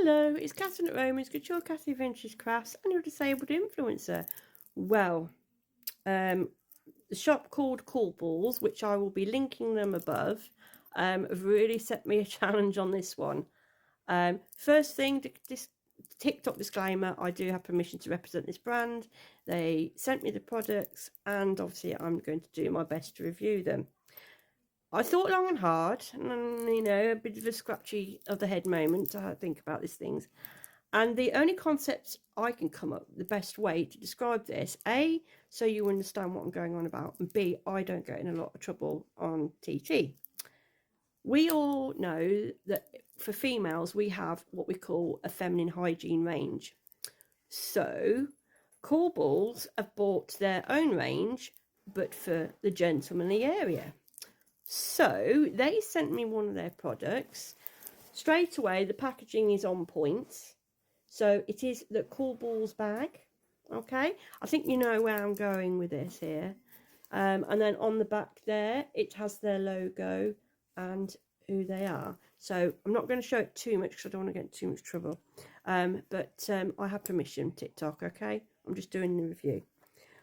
Hello, it's Catherine at Romans, Couture Cathy Vintage Crafts, and your disabled influencer. Well, the shop called Cool Balls, which I will be linking them above, have really set me a challenge on this one. First thing, this TikTok disclaimer, I do have permission to represent this brand. They sent me the products, and obviously I'm going to do my best to review them. I thought long and hard, and a bit of a scratchy of the head moment to think about these things. And the only concepts I can come up with, the best way to describe this, A, so you understand what I'm going on about, and B, I don't get in a lot of trouble on TT. We all know that for females, we have what we call a feminine hygiene range. So, Cool Balls have bought their own range, but for the gentlemanly area. So they sent me one of their products. Straight away, the packaging is on point. So it is the Cool Balls bag. Okay, I think you know where I'm going with this here. And then on the back there, it has their logo and who they are. So I'm not going to show it too much because I don't want to get in too much trouble. But I have permission, TikTok, okay? I'm just doing the review.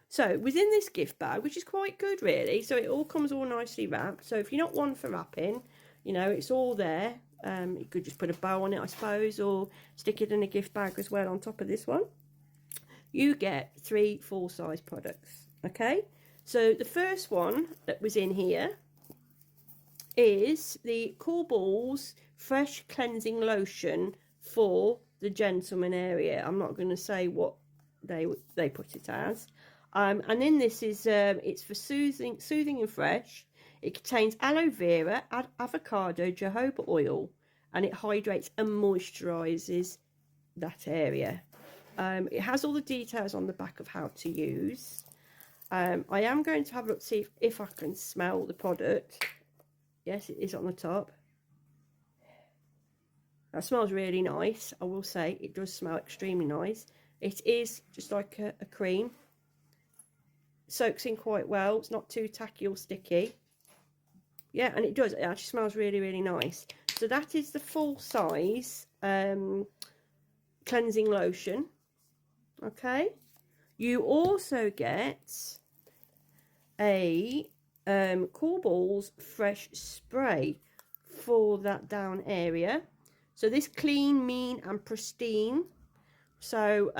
So within this gift bag, which is quite good really, so it all comes all nicely wrapped. So if you're not one for wrapping, it's all there. You could just put a bow on it, I suppose, or stick it in a gift bag as well on top of this one. You get 3 full-size products, okay? So the first one that was in here is the Cool Balls Fresh Cleansing Lotion for the gentleman area. I'm not going to say what they put it as. And in this is it's for soothing and fresh. It contains aloe vera, avocado, jojoba oil, and it hydrates and moisturizes that area. It has all the details on the back of how to use. I am going to have a look to see if I can smell the product. Yes, it is on the top. That smells really nice. I will say it does smell extremely nice. It is just like a cream. Soaks in quite well. It's not too tacky or sticky. Yeah, and it does. It actually smells really, really nice. So that is the full size cleansing lotion. Okay. You also get a Cool Balls Fresh Spray for that down area. So this clean, mean and pristine. So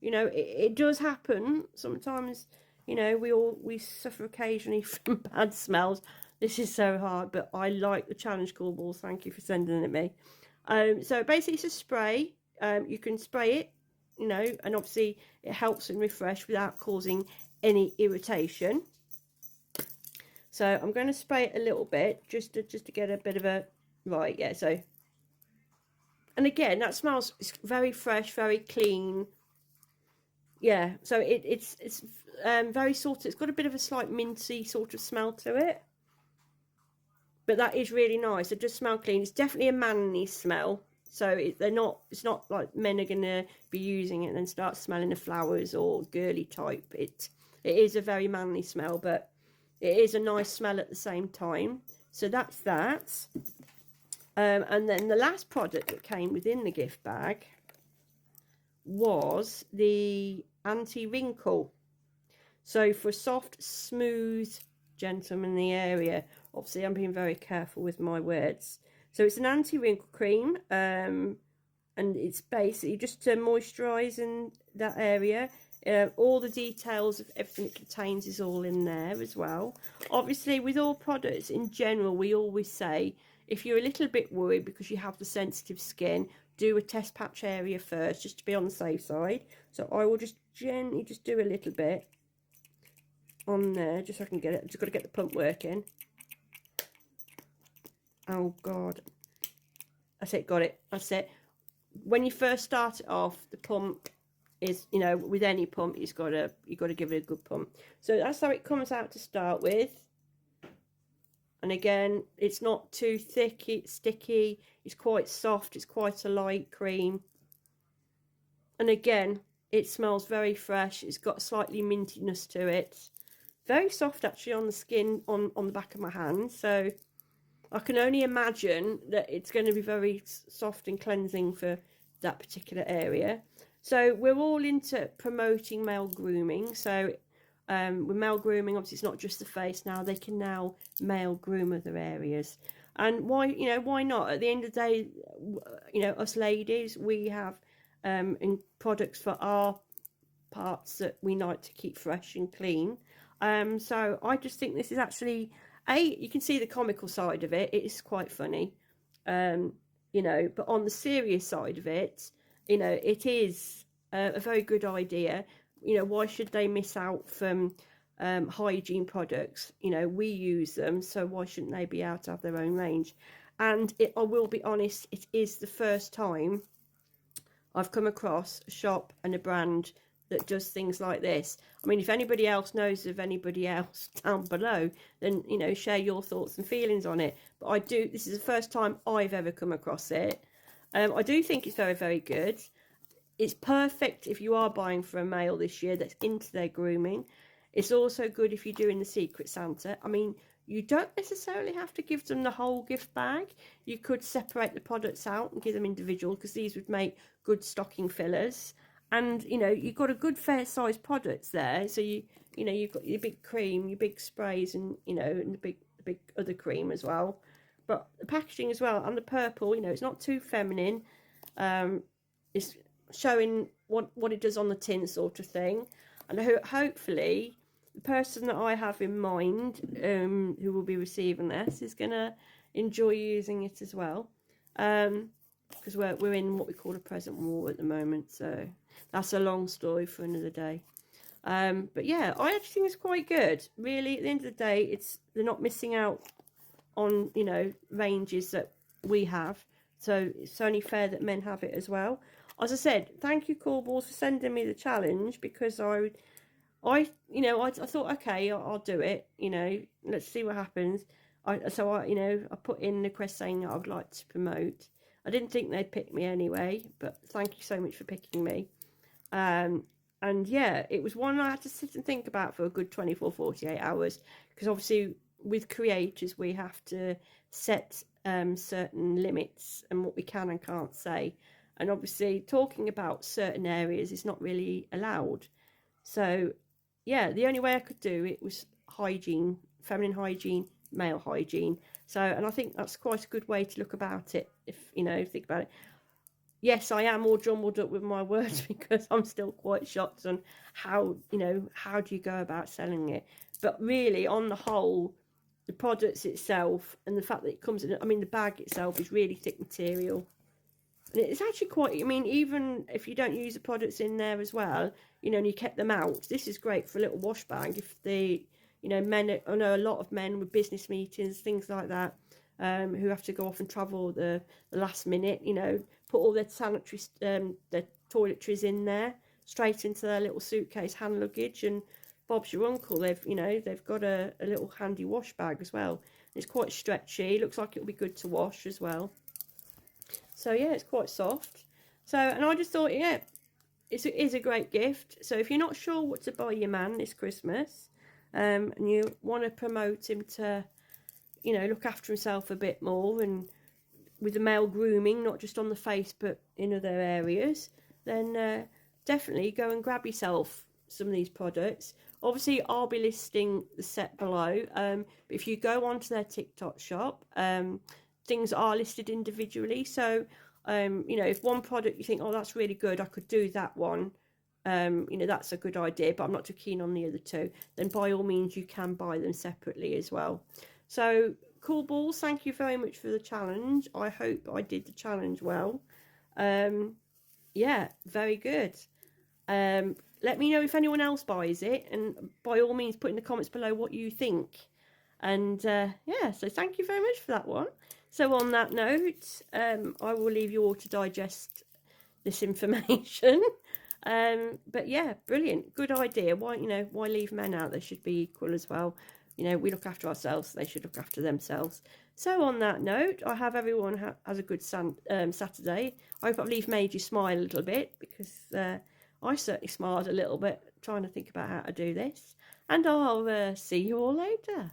it does happen sometimes. We suffer occasionally from bad smells. This is so hard, but I like the challenge, Cool Balls. Thank you for sending it me. So basically it's a spray. You can spray it, and obviously it helps and refresh without causing any irritation. So I'm going to spray it a little bit just to get a bit of a right. Yeah. So, and again, that smells, it's very fresh, very clean. Yeah, so it's very sort of, it's got a bit of a slight minty sort of smell to it. But that is really nice. It does smell clean. It's definitely a manly smell. So it's not like men are going to be using it and then start smelling the flowers or girly type. It is a very manly smell, but it is a nice smell at the same time. So that's that. And then the last product that came within the gift bag was the anti-wrinkle. So for soft, smooth, gentlemanly area. Obviously, I'm being very careful with my words. So it's an anti-wrinkle cream, and it's basically just to moisturise in that area. All the details of everything it contains is all in there as well. Obviously, with all products in general, we always say, if you're a little bit worried because you have the sensitive skin, do a test patch area first, just to be on the safe side. So I will just gently just do a little bit on there, just so I can get it. Just got to get the pump working. Oh God, that's it. Got it. That's it. When you first start it off, the pump is, with any pump, you got to give it a good pump. So that's how it comes out to start with. And again, it's not too thick, it's sticky, it's quite soft, it's quite a light cream. And again, it smells very fresh, it's got slightly mintiness to it. Very soft actually on the skin, on the back of my hand. So I can only imagine that it's going to be very soft and cleansing for that particular area. So we're all into promoting male grooming. So with male grooming, obviously it's not just the face now. They can now male groom other areas. And why, why not? At the end of the day, us ladies, we have in products for our parts that we like to keep fresh and clean. So I just think this is actually, you can see the comical side of it. It is quite funny, but on the serious side of it, it is a very good idea. Why should they miss out from hygiene products? We use them, so why shouldn't they be able to have their own range? And I will be honest, it is the first time I've come across a shop and a brand that does things like this. I mean, if anybody else knows of anybody else down below, then share your thoughts and feelings on it. But this is the first time I've ever come across it. I do think it's very, very good. It's perfect if you are buying for a male this year that's into their grooming. It's also good if you're doing the Secret Santa. I mean, you don't necessarily have to give them the whole gift bag. You could separate the products out and give them individual, because these would make good stocking fillers. And you've got a good fair sized products there. So you've got your big cream, your big sprays, and and the big other cream as well. But the packaging as well, and the purple, it's not too feminine. It's showing what it does on the tin, sort of thing. And hopefully the person that I have in mind, who will be receiving this, is gonna enjoy using it as well. Because we're in what we call a present war at the moment, so that's a long story for another day. But yeah, I actually think it's quite good. Really, at the end of the day, they're not missing out on ranges that we have, so it's only fair that men have it as well. As I said, thank you, Cool Balls, for sending me the challenge, because I thought, okay, I'll do it. Let's see what happens. I put in the request saying that I'd like to promote. I didn't think they'd pick me anyway, but thank you so much for picking me. And yeah, it was one I had to sit and think about for a good 24, 48 hours, because obviously with creators we have to set certain limits and what we can and can't say. And obviously talking about certain areas is not really allowed. So yeah, the only way I could do it was hygiene, feminine hygiene, male hygiene. So, and I think that's quite a good way to look about it, if think about it. Yes, I am all jumbled up with my words because I'm still quite shocked on how do you go about selling it. But really, on the whole, the products itself and the fact that it comes in, the bag itself is really thick material. And it's actually quite, even if you don't use the products in there as well, and you kept them out, this is great for a little wash bag. If men, I know a lot of men with business meetings, things like that, who have to go off and travel the last minute, put all their sanitary, their toiletries in there, straight into their little suitcase, hand luggage, and Bob's your uncle. They've got a little handy wash bag as well. It's quite stretchy. Looks like it'll be good to wash as well. So yeah, it's quite soft. So, and I just thought, yeah, it is a great gift. So if you're not sure what to buy your man this Christmas, and you want to promote him to, look after himself a bit more, and with the male grooming, not just on the face but in other areas, then definitely go and grab yourself some of these products. Obviously, I'll be listing the set below. But if you go onto their TikTok shop, things are listed individually. So, if one product you think, oh, that's really good, I could do that one, that's a good idea, but I'm not too keen on the other two, then by all means you can buy them separately as well. So, Cool Balls, thank you very much for the challenge. I hope I did the challenge well. Yeah, very good. Let me know if anyone else buys it, and by all means put in the comments below what you think. And yeah, so thank you very much for that one. So on that note, I will leave you all to digest this information. But yeah, brilliant, good idea. Why leave men out? They should be equal as well. We look after ourselves, so they should look after themselves. So on that note, I have everyone has a good Saturday. I hope I've at least made you smile a little bit, because I certainly smiled a little bit trying to think about how to do this. And I'll see you all later.